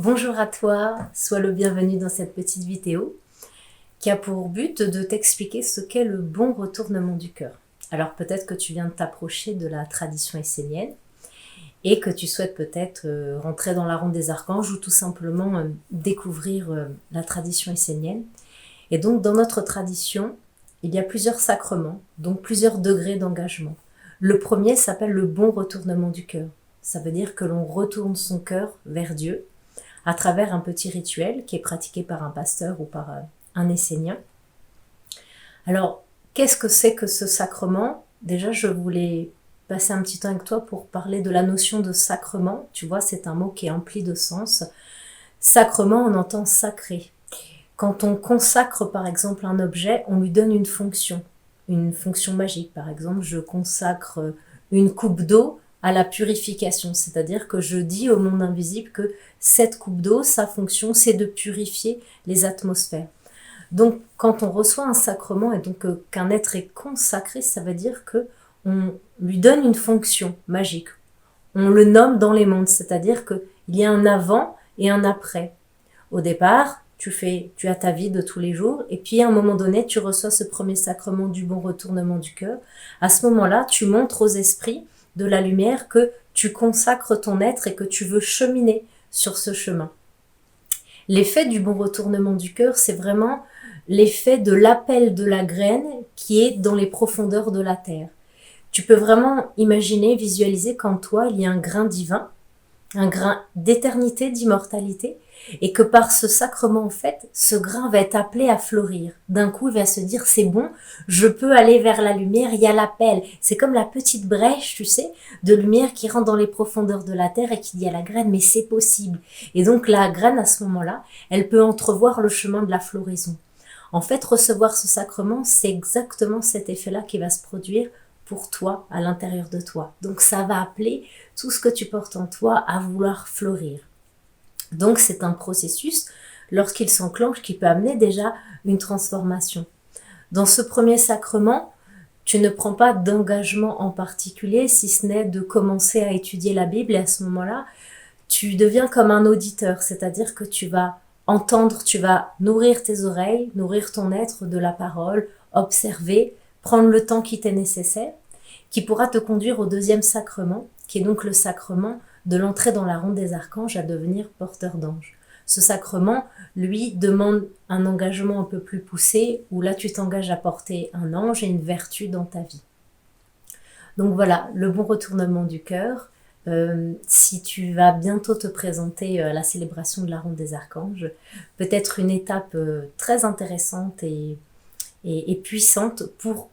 Bonjour à toi, sois le bienvenu dans cette petite vidéo qui a pour but de t'expliquer ce qu'est le bon retournement du cœur. Alors peut-être que tu viens de t'approcher de la tradition essénienne et que tu souhaites peut-être rentrer dans la ronde des archanges ou tout simplement découvrir la tradition essénienne. Et donc dans notre tradition, il y a plusieurs sacrements, donc plusieurs degrés d'engagement. Le premier s'appelle le bon retournement du cœur. Ça veut dire que l'on retourne son cœur vers Dieu à travers un petit rituel qui est pratiqué par un pasteur ou par un essénien. Alors, qu'est-ce que c'est que ce sacrement? Déjà, je voulais passer un petit temps avec toi pour parler de la notion de sacrement. Tu vois, c'est un mot qui est empli de sens. Sacrement, on entend sacré. Quand on consacre, par exemple, un objet, on lui donne une fonction magique. Par exemple, je consacre une coupe d'eau à la purification, c'est-à-dire que je dis au monde invisible que cette coupe d'eau, sa fonction, c'est de purifier les atmosphères. Donc, quand on reçoit un sacrement et donc qu'un être est consacré, ça veut dire que on lui donne une fonction magique. On le nomme dans les mondes, c'est-à-dire qu'il y a un avant et un après. Au départ, tu as ta vie de tous les jours, et puis à un moment donné, tu reçois ce premier sacrement du bon retournement du cœur. À ce moment-là, tu montres aux esprits de la lumière que tu consacres ton être et que tu veux cheminer sur ce chemin. L'effet du bon retournement du cœur, c'est vraiment l'effet de l'appel de la graine qui est dans les profondeurs de la terre. Tu peux vraiment imaginer, visualiser qu'en toi, il y a un grain divin, un grain d'éternité, d'immortalité, et que par ce sacrement, en fait, ce grain va être appelé à fleurir. D'un coup, il va se dire, c'est bon, je peux aller vers la lumière, il y a l'appel. C'est comme la petite brèche, tu sais, de lumière qui rentre dans les profondeurs de la terre et qui dit à la graine, mais c'est possible. Et donc, la graine, à ce moment-là, elle peut entrevoir le chemin de la floraison. En fait, recevoir ce sacrement, c'est exactement cet effet-là qui va se produire pour toi, à l'intérieur de toi. Donc ça va appeler tout ce que tu portes en toi à vouloir fleurir. Donc c'est un processus, lorsqu'il s'enclenche, qui peut amener déjà une transformation. Dans ce premier sacrement, tu ne prends pas d'engagement en particulier, si ce n'est de commencer à étudier la Bible, et à ce moment-là, tu deviens comme un auditeur, c'est-à-dire que tu vas entendre, tu vas nourrir tes oreilles, nourrir ton être de la parole, observer, prendre le temps qui t'est nécessaire, qui pourra te conduire au deuxième sacrement, qui est donc le sacrement de l'entrée dans la ronde des archanges à devenir porteur d'ange. Ce sacrement, lui, demande un engagement un peu plus poussé, où là tu t'engages à porter un ange et une vertu dans ta vie. Donc voilà, le bon retournement du cœur. Si tu vas bientôt te présenter à la célébration de la ronde des archanges, peut-être une étape très intéressante et puissante pour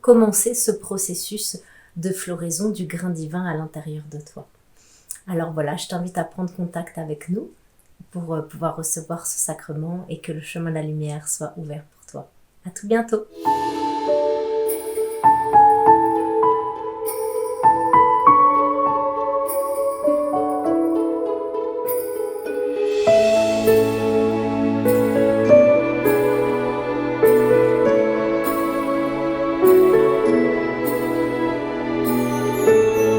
commencer ce processus de floraison du grain divin à l'intérieur de toi. Alors voilà, je t'invite à prendre contact avec nous pour pouvoir recevoir ce sacrement et que le chemin de la lumière soit ouvert pour toi. À tout bientôt!